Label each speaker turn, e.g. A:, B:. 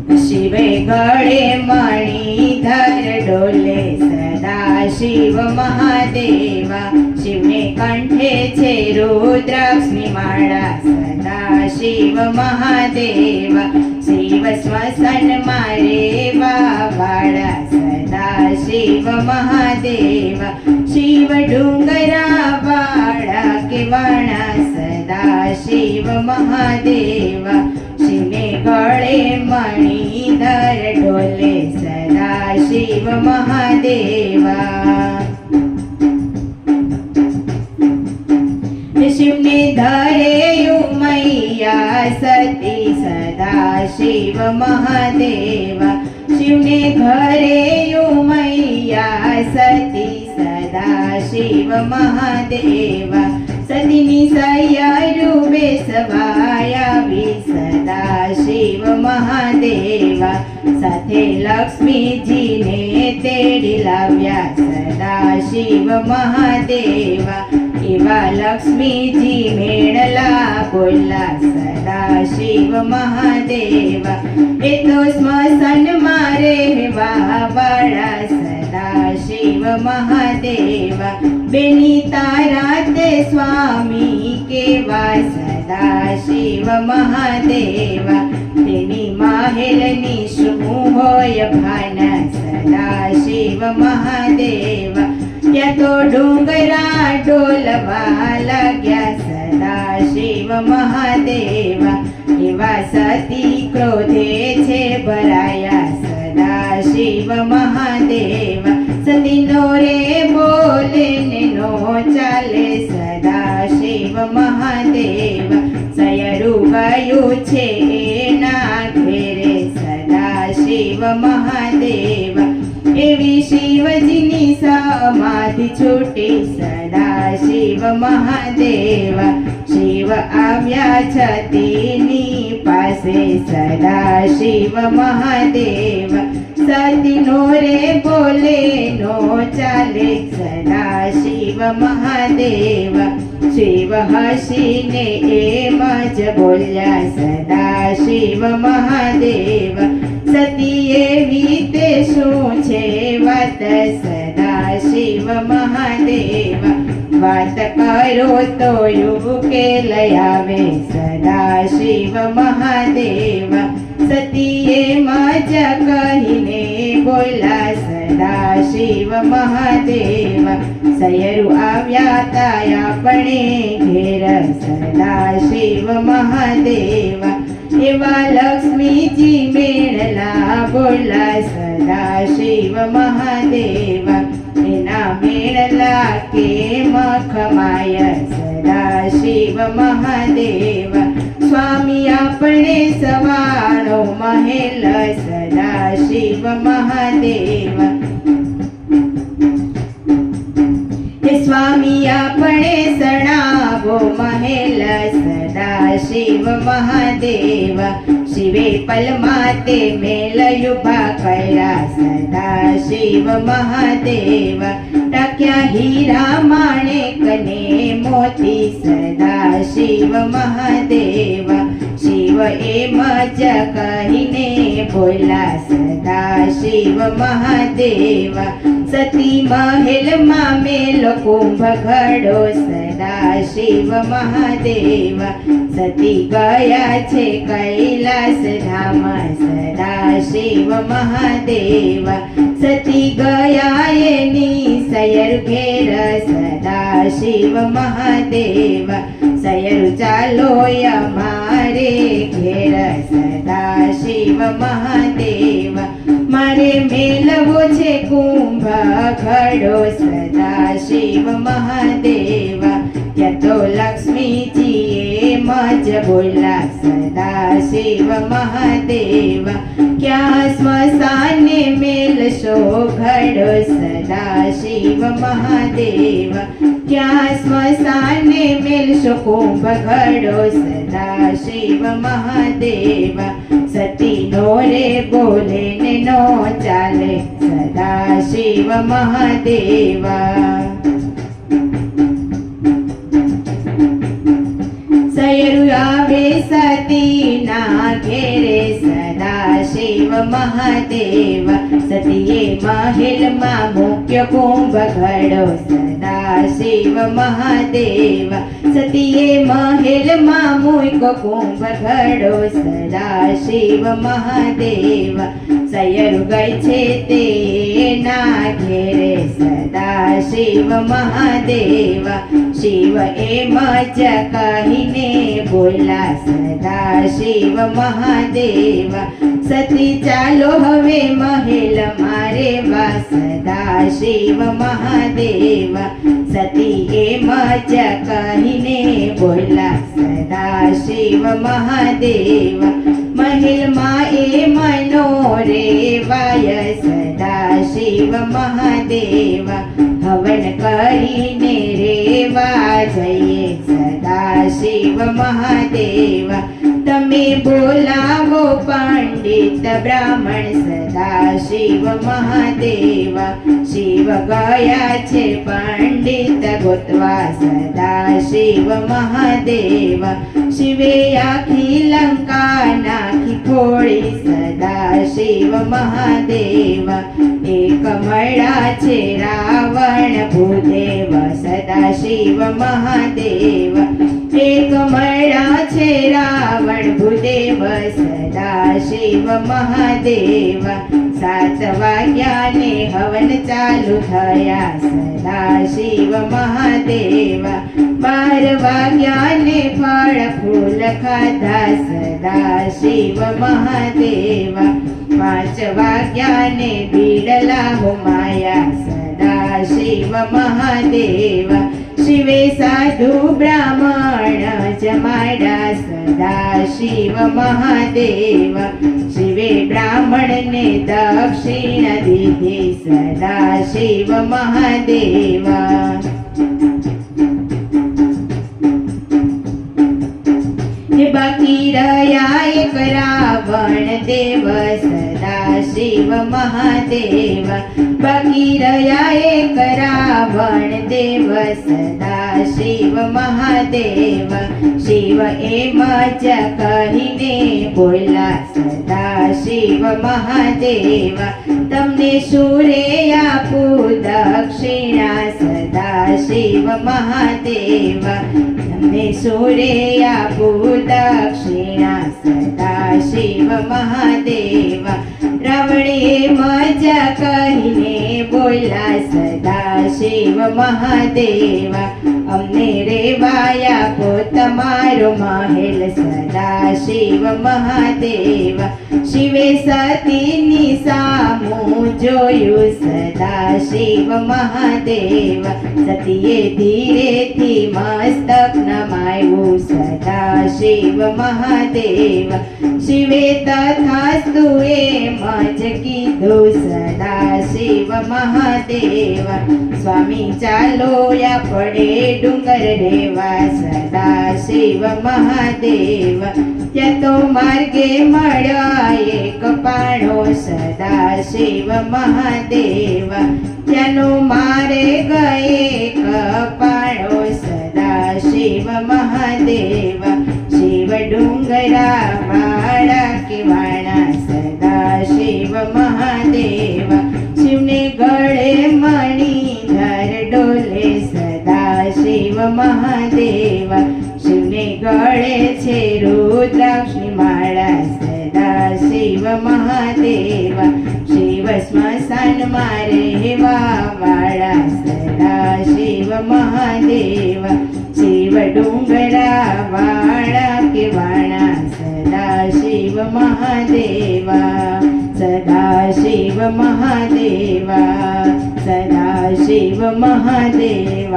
A: शिवे गळे मणिधर डोले सदा शिव महादेवा शिवने कंठे छे रुद्राक्षनी माळा सदा शिव महादेवा शिव श्मशान मारे वावाळा सदा शिव महादेवा शिव डुंगरा वाळा केवाळा सदा शिव महादेवा शिवने गळे मणिधर डोले सदा शिव महादेवा शिवने धरे उमैया सती सदा शिव महादेवा शिवने घरे उमैया सती सदा शिव महादेवा सतीनी सय्यारू बेसवाया सदा शिव महादेवा साथे लक्ष्मीजीने तेडी लाव्या सदा शिव महादेवा एवा लक्ष्मीजी मेळला बोलला सदा शिव महादेवा ए तो स्मशान मारे वावाळा सदा शिव महादेवा बेनी तारा ते स्वामी केवा सदा शिव महादेवा तेनी माहेलनी શું હોય ભાન સદા શિવ મહાદેવા ત્યાં તો ડુંગરા ડોલવા લાગ્યા સદા શિવ મહાદેવા એવા સતી ક્રોધે છે ભરાયા સદા શિવ મહાદેવા સતીનો રે બોલે ને નો ચાલે સદા શિવ મહાદેવા સયરુ ગયું છે એના ઘેરે સદા શિવ મહાદેવા એવી શિવજીની સમાધિ છૂટી સદા શિવ મહાદેવા શિવ આવ્યા છતીની પાસે સદા શિવ મહાદેવા સતીનો રે બોલે નો ચાલે સદા શિવ મહાદેવા શિવ હસીને એમ જ બોલ્યા સદા શિવ મહાદેવા સતી એવી તે શું છે વાત સદા શિવ મહાદેવા વાત કરો તો ઉકેલ આવે સદા શિવ મહાદેવા સતીએ મજ કહીને બોલા સદા શિવ મહાદેવા સયરુ આવ્યા તા આપણે ઘેર સદા શિવ મહાદેવા એવા લક્ષ્મીજી મેળલા બોલા સદા શિવ મહાદેવા એના મેળલા કેમ ખમાય સદા શિવ મહાદેવા સ્વામી આપણે સવાણો મહેલ સદા શિવ મહાદેવા સ્વામી આપણે સણાવો મહેલ સદા શિવ મહાદેવા શિવે પલમાતે મેલયુભા કર્યા સદા શિવ મહાદેવા ટાક્યા હીરા માણેકને મોતી સદા શિવ મહાદેવા શિવ એમ જ કહીને બોલા સદા શિવ મહાદેવા સતી મહેલમાં મેલો કુંભ ઘડો સદા શિવ મહાદેવા સતી ગયા છે કૈલાસ ધામ સદા શિવ મહાદેવા સતી ગયા એની સયર ઘેર સદા શિવ મહાદેવા સયર ચાલો અમારે ઘેર સદા શિવ મહાદેવા મારે મેલવો છે કુંભ ઘડો સદા શિવ મહાદેવા ત્યાં તો લક્ષ્મીજીએ મજ બોલા સદા શિવ મહાદેવા ક્યાં સ્મશાને મેલશો ઘડો સદા શિવ મહાદેવા ક્યાં સ્મશાને મેલશો કુંભ ઘડો સદા શિવ મહાદેવા સતી નો રે બોલે ને નો ચાલે સદા શિવ મહાદેવા સયરુ આવે સતી ના ઘેરે સદા સદાશિવ મહાદેવ સતીએ મહેલમાં મુખ્ય કુંભ ઘડો સદાશિવ મહાદેવ સતીએ મહેલમાં મુખ્ય કુંભ ઘડો સદાશિવ મહાદેવ સયરુ ગઈ છે તેના ઘેરે સદાશિવ મહાદેવ શિવ એમ જ કહીને બોલા સદાશિવ મહાદેવ સતી ચાલો હવે મહેલ મારે વા સદાશિવ મહાદેવ સતી એમ જ કહીને બોલા સદાશિવ મહાદેવ મહેલમાં એ મનો રેવાય સદાશિવ મહાદેવ હવન કરીને રેવા જઈએ સદાશિવ મહાદેવ તમે બોલાવો પંડિત બ્રાહ્મણ સદાશિવ મહાદેવ શિવ ગયા છે પંડિત ગોતવા સદાશિવ મહાદેવ શિવે આખી લંકા નાખી ફોડી સદાશિવ મહાદેવ એક મળ્યા છે રાવણ ભૂદેવ સદાશિવ મહાદેવ એક મળ્યા છે રાવણ ભૂદેવ સદાશિવ મહાદેવ 7 વાગ્યાને હવન ચાલુ થયા સદાશિવ મહાદેવ 12 વાગ્યાને ફળ ફૂલ ખાધા સદાશિવ મહાદેવ 5 વાગ્યાને બીડલા હોમાયા સદાશિવ મહાદેવ શિવે સાધુ બ્રાહ્મણ જમાડા સદાશિવ મહાદેવ શિવે બ્રાહ્મણને દક્ષિણ દીધી સદાશિવ મહાદેવ બાકી રહ્યા એક રાવણ દેવ સદાશિવ મહાદેવ બાકી રહ્યા એક રાવણ દેવ સદાશિવ મહાદેવ શિવ એમ જ કહીને બોલા સદાશિવ મહાદેવ તમને સુરે આપું દક્ષિણા સદાશિવ મહાદેવ તમને સુરે આપું દક્ષિણા સદાશિવ મહાદેવ રાવણે મજા કહીને બોલા સદાશિવ મહાદેવ અમને રેવાયા આપો તમારો મહેલ સદાશિવ મહાદેવ શિવે સતીની સામું જોયું સદાશિવ મહાદેવ સતીએ ધીરેથી મસ્તક નમાયું સદાશિવ મહાદેવ શિવે તથાસ્તુ એમ જ કીધું સદાશિવ મહાદેવ સ્વામી ચાલો આપણે ડુંગર રેવા સદાશિવ મહાદેવ ત્યાં તો માર્ગે મળ્યા એક પાણો સદાશિવ મહાદેવ ત્યાંનો મારે ગયે કપાણો સદાશિવ મહાદેવ શિવ ડુંગરા વાળા કેવાણા સદાશિવ મહાદેવ શિવને ગળે મણિધર ડોલે સદાશિવ મહાદેવ શિવને ગળે છે રુદ્રાક્ષની માળા સદાશિવ મહાદેવ શિવ સ્મશાનમાં રહેવા વાળા સદાશિવ મહાદેવ શિવ ડુંગરા વાળા કેવાણા સદાશિવ મહાદેવ સદાશિવ મહાદેવ સદાશિવ મહાદેવ